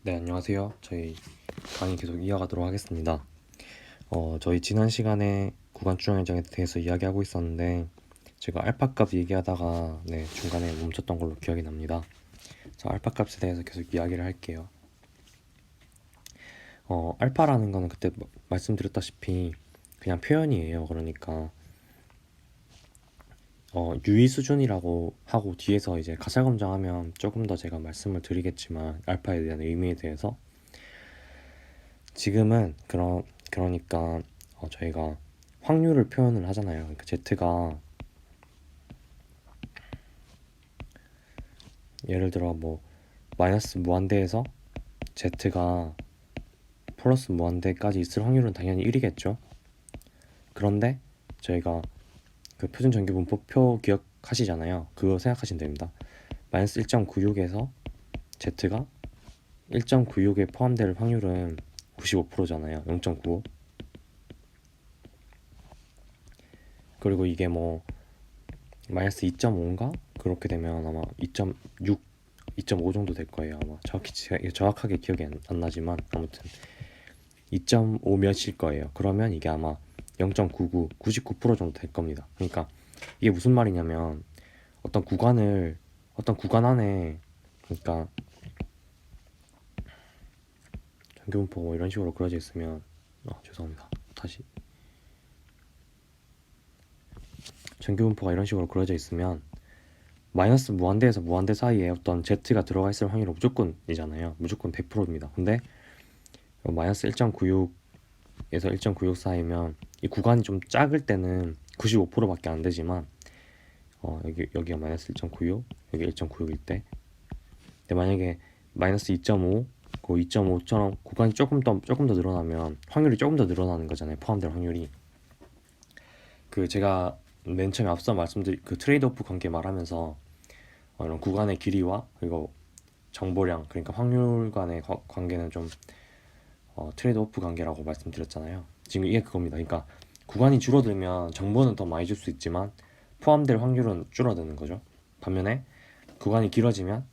네, 안녕하세요. 저희 강의 계속 이어가도록 하겠습니다. 저희 지난 시간에 구간 추정 현정에 대해서 이야기하고 있었는데 제가 알파 값 얘기하다가 중간에 멈췄던 걸로 기억이 납니다. 자, 알파 값에 대해서 계속 이야기를 할게요. 알파라는 거는 그때 말씀드렸다시피 그냥 표현이에요. 그러니까 유의 수준이라고 하고 뒤에서 이제 가설 검정하면 조금 더 제가 말씀을 드리겠지만 알파에 대한 의미에 대해서 지금은 그러니까 저희가 확률을 표현을 하잖아요. 그러니까 Z가 예를 들어 뭐 마이너스 무한대에서 Z가 플러스 무한대까지 있을 확률은 당연히 1이겠죠. 그런데 저희가 그 표준전기분포표 기억하시잖아요. 그거 생각하시면 됩니다. 마이너스 1.96에서 Z가 1.96에 포함될 확률은 95%잖아요. 0.95. 그리고 이게 뭐 마이너스 2.5인가? 그렇게 되면 아마 2.6, 2.5 정도 될 거예요. 아마 정확하게 기억이 안 나지만 아무튼 2.5 몇일 거예요. 그러면 이게 아마 0.99, 99% 정도 될 겁니다. 그러니까 이게 무슨 말이냐면 어떤 구간 안에 그러니까 전교분포가 뭐 이런 식으로 그려져 있으면 죄송합니다. 다시 전교분포가 이런 식으로 그려져 있으면 마이너스 무한대에서 무한대 사이에 어떤 Z가 들어가 있을 확률은 무조건이잖아요. 무조건 100%입니다. 근데 마이너스 1.96에서 1.96 사이면 이 구간이 좀 작을 때는 95%밖에 안 되지만 여기가 마이너스 1.96, 여기 1.96일 때 근데 만약에 마이너스 2.5, 그 2.5처럼 구간이 조금 더 늘어나면 확률이 조금 더 늘어나는 거잖아요. 포함될 확률이. 그 제가 맨 처음에 앞서 말씀드린 그 트레이드오프 관계 말하면서 이런 구간의 길이와 그리고 정보량, 그러니까 확률 간의 관계는 좀 트레이드오프 관계라고 말씀드렸잖아요. 지금 이게 그겁니다. 그러니까 구간이 줄어들면 정보는 더 많이 줄 수 있지만 포함될 확률은 줄어드는 거죠. 반면에 구간이 길어지면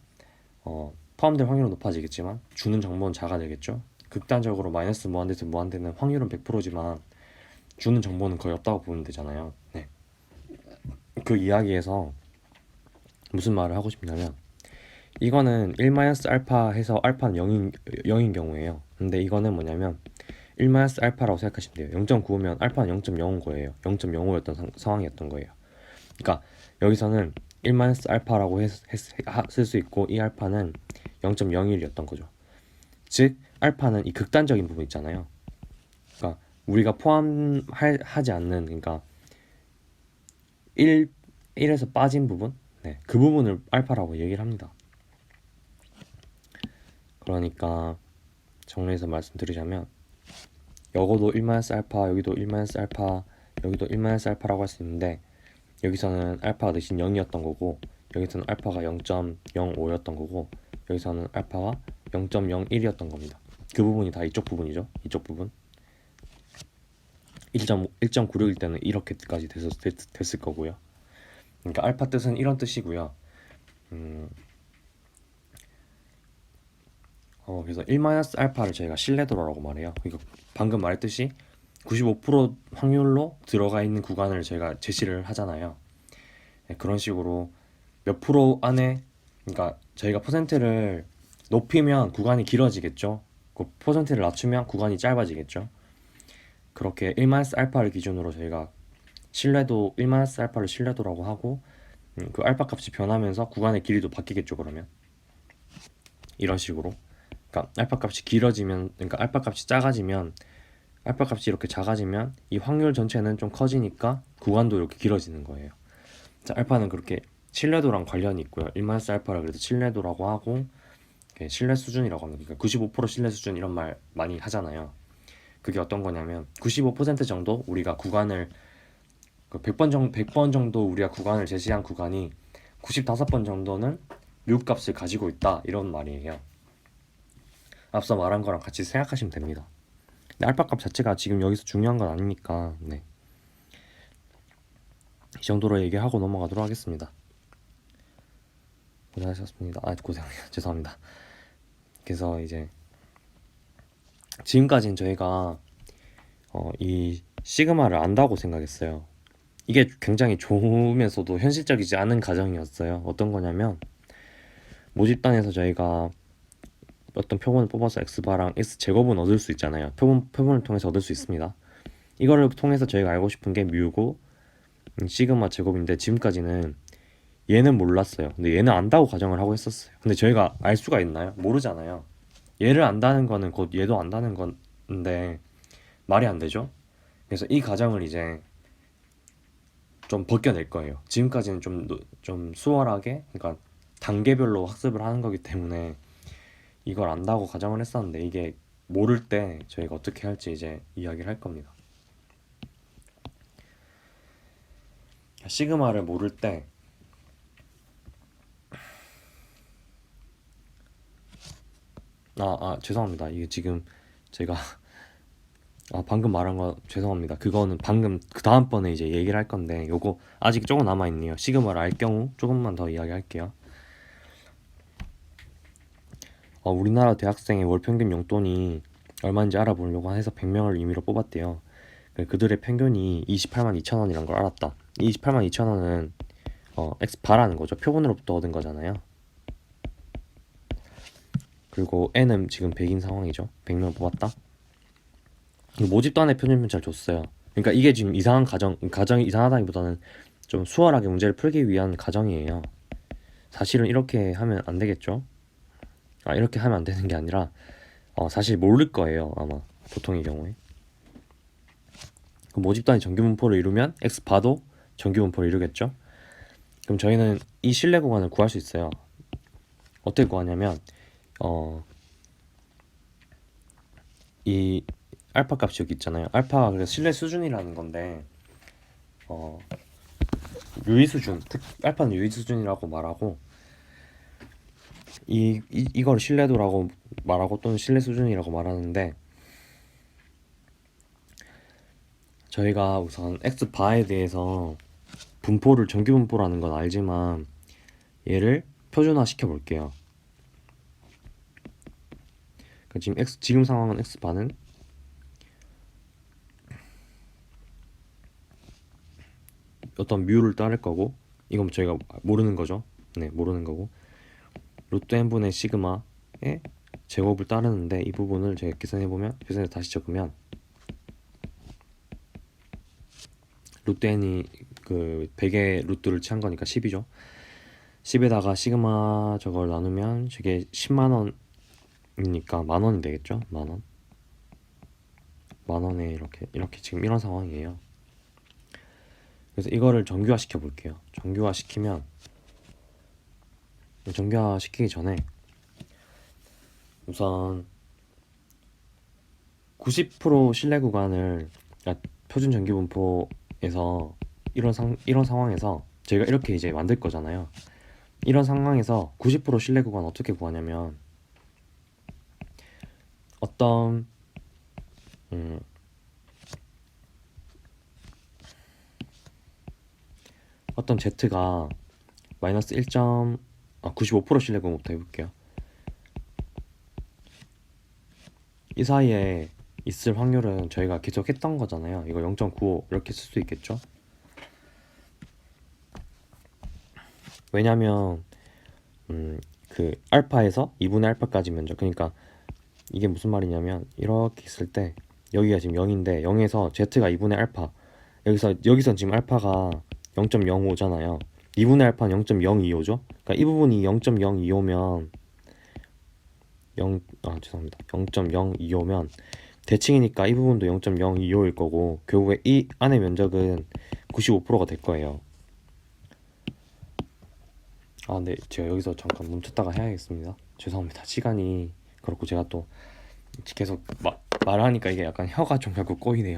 포함될 확률은 높아지겠지만 주는 정보는 작아지겠죠. 극단적으로 마이너스 무한대에서 무한대는 확률은 100%지만 주는 정보는 거의 없다고 보면 되잖아요. 네. 그 이야기에서 무슨 말을 하고 싶냐면 이거는 1-알파 해서 알파는 0인 경우에요. 근데 이거는 뭐냐면 1-알파라고 생각하시면 돼요. 0.95면 알파는 0.05인 거예요. 0.05였던 상황이었던 거예요. 그러니까 여기서는 1-알파라고 쓸 수 있고 이 알파는 0.01이었던 거죠. 즉 알파는 이 극단적인 부분 있잖아요. 그러니까 우리가 포함하지 않는, 그러니까 1에서 빠진 부분, 그 부분을 알파라고 얘기를 합니다. 그러니까 정리해서 말씀드리자면 여기도 1-알파, 여기도 1-알파, 여기도 1-알파라고 할 수 있는데 여기서는 알파가 대신 0이었던 거고 여기서는 알파가 0.05였던 거고 여기서는 알파가 0.01이었던 겁니다. 그 부분이 다 이쪽 부분이죠. 이쪽 부분 1.96일 때는 이렇게까지 됐을 거고요. 그러니까 알파 뜻은 이런 뜻이고요. 그래서 1-알파를 저희가 신뢰도라고 말해요. 그러니까 방금 말했듯이 95% 확률로 들어가 있는 구간을 저희가 제시를 하잖아요. 네, 그런 식으로 몇 프로 안에, 그러니까 저희가 퍼센트를 높이면 구간이 길어지겠죠. 그 퍼센트를 낮추면 구간이 짧아지겠죠. 그렇게 1-알파를 기준으로 저희가 신뢰도 1-알파를 신뢰도라고 하고 그 알파 값이 변하면서 구간의 길이도 바뀌겠죠. 그러면 이런 식으로, 그러니까 알파 값이 길어지면, 그러니까 알파 값이 작아지면, 알파 값이 이렇게 작아지면 이 확률 전체는 좀 커지니까 구간도 이렇게 길어지는 거예요. 자, 알파는 그렇게 신뢰도랑 관련이 있고요. 1-알파를 그래서 신뢰도라고 하고 신뢰 수준이라고 합니다. 그러니까 95% 신뢰 수준 이런 말 많이 하잖아요. 그게 어떤 거냐면 95% 정도 우리가 구간을 100번 정도 우리가 구간을 제시한 구간이 95번 정도는 미흡값을 가지고 있다, 이런 말이에요. 앞서 말한 거랑 같이 생각하시면 됩니다. 근데 알파 값 자체가 지금 여기서 중요한 건 아니니까 이 정도로 얘기하고 넘어가도록 하겠습니다. 고생하셨습니다. 죄송합니다. 그래서 이제 지금까지는 저희가 이 시그마를 안다고 생각했어요. 이게 굉장히 좋으면서도 현실적이지 않은 가정이었어요. 어떤 거냐면 모집단에서 저희가 어떤 표본을 뽑아서 x바랑 x제곱은 얻을 수 있잖아요. 표본을 통해서 얻을 수 있습니다. 이거를 통해서 저희가 알고 싶은 게 뮤고 시그마 제곱인데 지금까지는 얘는 몰랐어요. 근데 얘는 안다고 가정을 하고 있었어요. 근데 저희가 알 수가 있나요? 모르잖아요. 얘를 안다는 거는 곧 얘도 안다는 건데 말이 안 되죠? 그래서 이 가정을 이제 좀 벗겨낼 거예요. 지금까지는 좀 수월하게, 그러니까 단계별로 학습을 하는 거기 때문에 이걸 안다고 가정을 했었는데 이게 모를 때 저희가 어떻게 할지 이제 이야기를 할 겁니다. 시그마를 모를 때 죄송합니다. 이게 지금 제가 방금 말한 거 죄송합니다. 그거는 방금 그 다음번에 이제 얘기를 할 건데 요거 아직 조금 남아있네요. 시그마를 알 경우 조금만 더 이야기할게요. 우리나라 대학생의 월 평균 용돈이 얼마인지 알아보려고 해서 100명을 임의로 뽑았대요. 그들의 평균이 28만 2천 원이란 걸 알았다. 이 28만 2천 원은 X바라는 거죠. 표본으로부터 얻은 거잖아요. 그리고 N은 지금 100인 상황이죠. 100명 뽑았다. 모집도 안에 표준편 잘 줬어요. 그러니까 이게 지금 이상한 가정이 이상하다기보다는 좀 수월하게 문제를 풀기 위한 가정이에요. 사실은 이렇게 하면 안 되겠죠. 이렇게 하면 안 되는 게 아니라 사실 모를 거예요. 아마 보통의 경우에. 모집단이 정규분포를 이루면 X바도 정규분포를 이루겠죠. 그럼 저희는 이 신뢰 구간을 구할 수 있어요. 어떻게 구하냐면 이 알파 값이 여기 있잖아요. 알파가 그래서 신뢰 수준이라는 건데 유의 수준, 알파는 유의 수준이라고 말하고 이걸 신뢰도라고 말하고 또는 신뢰 수준이라고 말하는데 저희가 우선 X바에 대해서 분포를 정규 분포라는 건 알지만 얘를 표준화 시켜 볼게요. 그러니까 지금 상황은 X바는 어떤 뮤를 따를 거고 이건 저희가 모르는 거죠. 네, 모르는 거고 루트 n분의 시그마의 제곱을 따르는데 이 부분을 제가 계산해보면 계산해서 다시 적으면 루트 n이 그 100의 루트를 취한 거니까 10이죠. 10에다가 시그마 저걸 나누면 저게 10만원이니까 만원이 되겠죠. 만원에 이렇게 지금 이런 상황이에요. 그래서 이거를 정규화 시켜 볼게요. 정규화 시키면 정규화 시키기 전에 우선 90% 신뢰 구간을 표준 정규 분포에서 이런 상황에서 저희가 이렇게 이제 만들 거잖아요. 이런 상황에서 90% 신뢰 구간 어떻게 구하냐면 어떤 Z가 마이너스 95% 신뢰 구간부터 해볼게요. 이 사이에 있을 확률은 저희가 계속 했던 거잖아요. 이거 0.95 이렇게 쓸 수 있겠죠. 왜냐면 그 알파에서 2분의 알파까지 면적, 그러니까 이게 무슨 말이냐면 이렇게 있을 때 여기가 지금 0인데 0에서 Z가 2분의 알파, 여기서 지금 알파가 0.05잖아요. 2분의 알파는 0.025죠. 그러니까 이 부분이 0.025면 죄송합니다. 0.025면 대칭이니까 이 부분도 0.025일 거고 결국에 이 안의 면적은 95%가 될 거예요. 네, 제가 여기서 잠깐 멈췄다가 해야겠습니다. 죄송합니다. 시간이 그렇고 제가 또 계속 말하니까 이게 약간 혀가 좀 자꾸 꼬이네요.